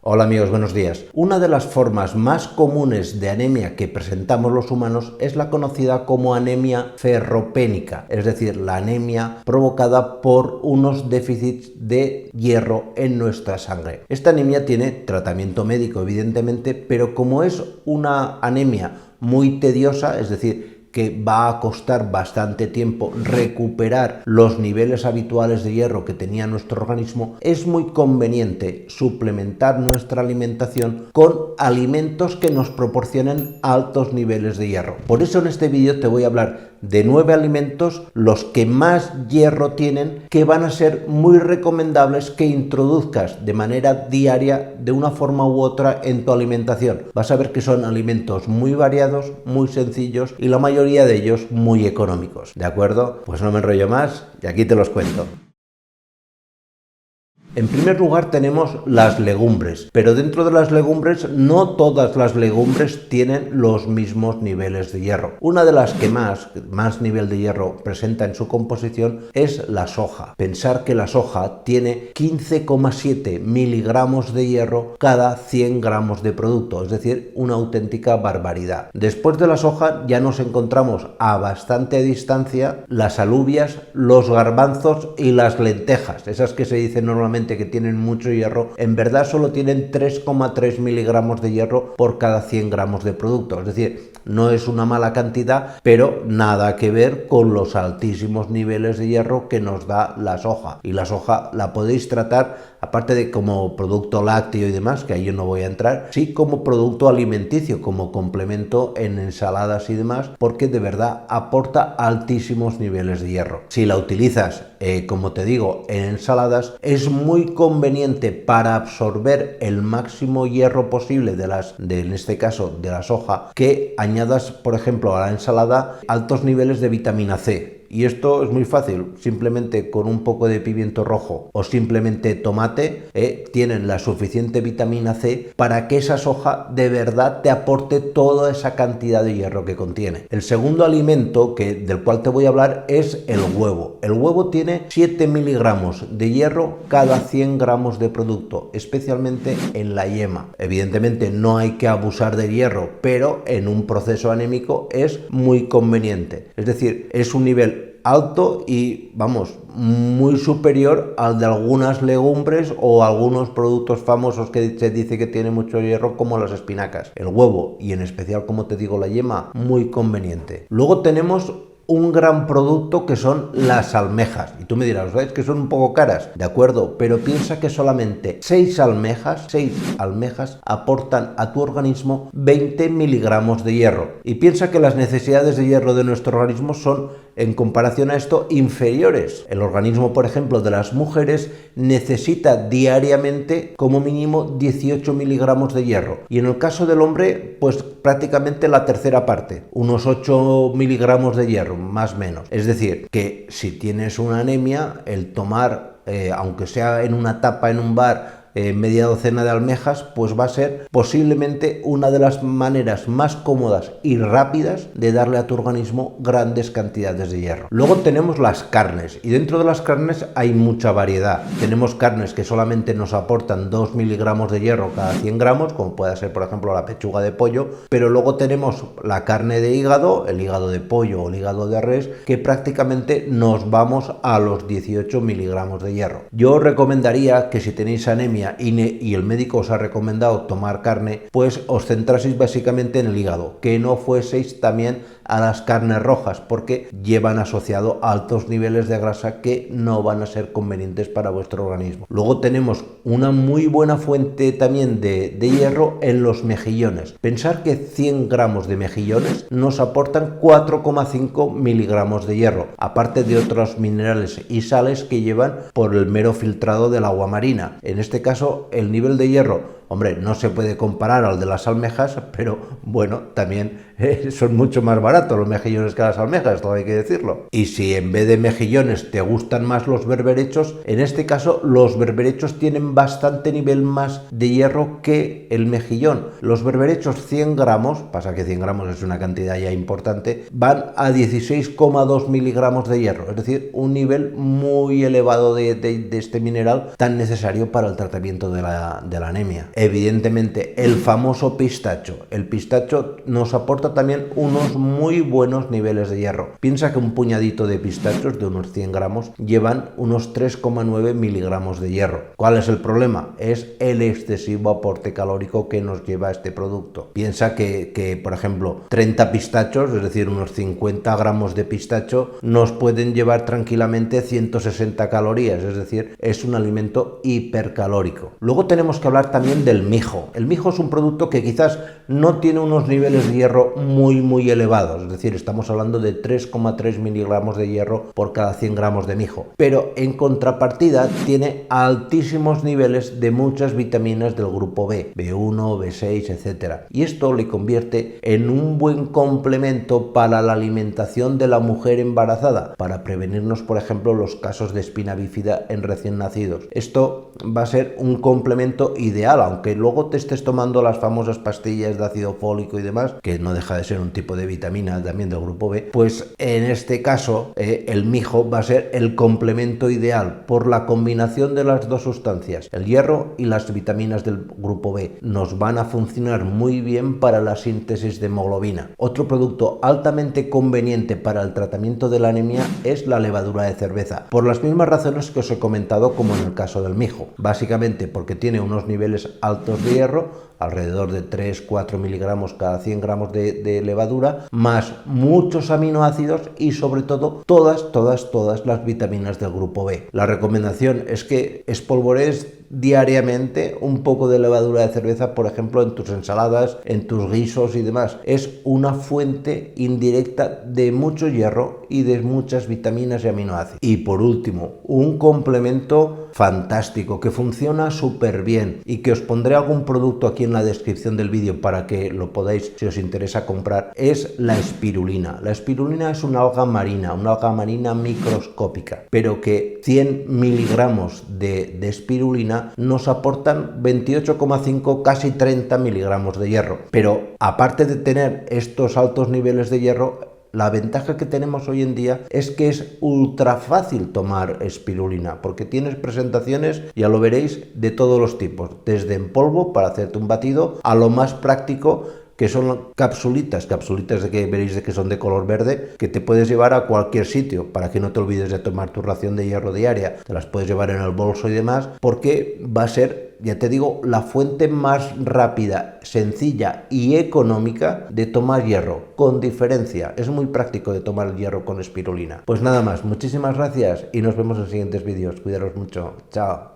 Hola amigos, buenos días. Una de las formas más comunes de anemia que presentamos los humanos es la conocida como anemia ferropénica, es decir, la anemia provocada por unos déficits de hierro en nuestra sangre. Esta anemia tiene tratamiento médico, evidentemente, pero como es una anemia muy tediosa, es decir, que va a costar bastante tiempo recuperar los niveles habituales de hierro que tenía nuestro organismo, es muy conveniente suplementar nuestra alimentación con alimentos que nos proporcionen altos niveles de hierro. Por eso en este vídeo te voy a hablar de 9 alimentos, los que más hierro tienen, que van a ser muy recomendables que introduzcas de manera diaria, de una forma u otra, en tu alimentación. Vas a ver que son alimentos muy variados, muy sencillos y la mayoría de ellos muy económicos. ¿De acuerdo? Pues no me enrollo más y aquí te los cuento. En primer lugar tenemos las legumbres, pero dentro de las legumbres no todas las legumbres tienen los mismos niveles de hierro. Una de las que más nivel de hierro presenta en su composición es la soja. Pensar que la soja tiene 15,7 miligramos de hierro cada 100 gramos de producto, es decir, una auténtica barbaridad. Después de la soja ya nos encontramos a bastante distancia las alubias, los garbanzos y las lentejas, esas que se dicen normalmente que tienen mucho hierro, en verdad solo tienen 3,3 miligramos de hierro por cada 100 gramos de producto, es decir, no es una mala cantidad, pero nada que ver con los altísimos niveles de hierro que nos da la soja. Y la soja la podéis tratar, aparte de como producto lácteo y demás, que ahí yo no voy a entrar, sí como producto alimenticio, como complemento en ensaladas y demás, porque de verdad aporta altísimos niveles de hierro. Si la utilizas, como te digo, en ensaladas, es muy conveniente para absorber el máximo hierro posible en este caso de la soja, que añadas, por ejemplo, a la ensalada altos niveles de vitamina C. Y esto es muy fácil, simplemente con un poco de pimiento rojo o simplemente tomate, tienen la suficiente vitamina C para que esa soja de verdad te aporte toda esa cantidad de hierro que contiene. El segundo alimento del cual te voy a hablar es el huevo. El huevo tiene 7 miligramos de hierro cada 100 gramos de producto, especialmente en la yema. Evidentemente no hay que abusar del hierro, pero en un proceso anémico es muy conveniente. Es decir, es un nivel alto y, vamos, muy superior al de algunas legumbres o algunos productos famosos que se dice que tiene mucho hierro, como las espinacas. El huevo, y en especial, como te digo, la yema, muy conveniente. Luego tenemos un gran producto que son las almejas. Y tú me dirás, ¿sabes? Que son un poco caras, de acuerdo, pero piensa que solamente 6 almejas aportan a tu organismo 20 miligramos de hierro. Y piensa que las necesidades de hierro de nuestro organismo son, en comparación a esto, inferiores. El organismo, por ejemplo, de las mujeres necesita diariamente como mínimo 18 miligramos de hierro. Y en el caso del hombre, pues prácticamente la tercera parte, unos 8 miligramos de hierro, más o menos. Es decir, que si tienes una anemia, el tomar, aunque sea en una tapa en un bar, media docena de almejas, pues va a ser posiblemente una de las maneras más cómodas y rápidas de darle a tu organismo grandes cantidades de hierro. Luego tenemos las carnes, y dentro de las carnes hay mucha variedad. Tenemos carnes que solamente nos aportan 2 miligramos de hierro cada 100 gramos, como puede ser por ejemplo la pechuga de pollo, pero luego tenemos la carne de hígado, el hígado de pollo o el hígado de res, que prácticamente nos vamos a los 18 miligramos de hierro. Yo os recomendaría que si tenéis anemia y el médico os ha recomendado tomar carne, pues os centraseis básicamente en el hígado, que no fueseis también a las carnes rojas, porque llevan asociado altos niveles de grasa que no van a ser convenientes para vuestro organismo. Luego tenemos una muy buena fuente también de hierro en los mejillones. Pensar que 100 gramos de mejillones nos aportan 4,5 miligramos de hierro, aparte de otros minerales y sales que llevan por el mero filtrado del agua marina. En este caso, el nivel de hierro, hombre, no se puede comparar al de las almejas, pero bueno, también son mucho más baratos los mejillones que las almejas, todo hay que decirlo. Y si en vez de mejillones te gustan más los berberechos, en este caso los berberechos tienen bastante nivel más de hierro que el mejillón. Los berberechos 100 gramos, pasa que 100 gramos es una cantidad ya importante, van a 16,2 miligramos de hierro, es decir, un nivel muy elevado de este mineral tan necesario para el tratamiento de la anemia. evidentemente el famoso pistacho. El pistacho nos aporta también unos muy buenos niveles de hierro. Piensa que un puñadito de pistachos de unos 100 gramos llevan unos 3,9 miligramos de hierro. ¿Cuál es el problema? Es el excesivo aporte calórico que nos lleva este producto. Piensa que por ejemplo, 30 pistachos, es decir, unos 50 gramos de pistacho, nos pueden llevar tranquilamente 160 calorías, es decir, es un alimento hipercalórico. Luego tenemos que hablar también del mijo. El mijo es un producto que quizás no tiene unos niveles de hierro muy elevados, es decir, estamos hablando de 3,3 miligramos de hierro por cada 100 gramos de mijo, pero en contrapartida tiene altísimos niveles de muchas vitaminas del grupo B, B1, B6, etc. Y esto le convierte en un buen complemento para la alimentación de la mujer embarazada, para prevenirnos, por ejemplo, los casos de espina bífida en recién nacidos. Esto va a ser un complemento ideal, aunque luego te estés tomando las famosas pastillas de ácido fólico y demás, que no deja de ser un tipo de vitamina también del grupo B, pues en este caso el mijo va a ser el complemento ideal por la combinación de las dos sustancias, el hierro y las vitaminas del grupo B. Nos van a funcionar muy bien para la síntesis de hemoglobina. Otro producto altamente conveniente para el tratamiento de la anemia es la levadura de cerveza, por las mismas razones que os he comentado como en el caso del mijo, básicamente porque tiene unos niveles altos de hierro, alrededor de 3-4 miligramos cada 100 gramos de levadura, más muchos aminoácidos y sobre todo todas las vitaminas del grupo B. La recomendación es que espolvorees diariamente un poco de levadura de cerveza, por ejemplo, en tus ensaladas, en tus guisos y demás. Es una fuente indirecta de mucho hierro y de muchas vitaminas y aminoácidos. Y por último, un complemento fantástico que funciona súper bien y que os pondré algún producto aquí en la descripción del vídeo para que lo podáis, si os interesa, comprar, es la espirulina. La espirulina es una alga marina microscópica, pero que 100 miligramos de espirulina nos aportan 28,5, casi 30 miligramos de hierro. Pero aparte de tener estos altos niveles de hierro, la ventaja que tenemos hoy en día es que es ultra fácil tomar espirulina, porque tienes presentaciones, ya lo veréis, de todos los tipos, desde en polvo para hacerte un batido, a lo más práctico, que son capsulitas de que veréis de que son de color verde, que te puedes llevar a cualquier sitio para que no te olvides de tomar tu ración de hierro diaria. Te las puedes llevar en el bolso y demás, porque va a ser, ya te digo, la fuente más rápida, sencilla y económica de tomar hierro, con diferencia. Es muy práctico de tomar el hierro con espirulina. Pues nada más, muchísimas gracias y nos vemos en siguientes vídeos. Cuidaros mucho. Chao.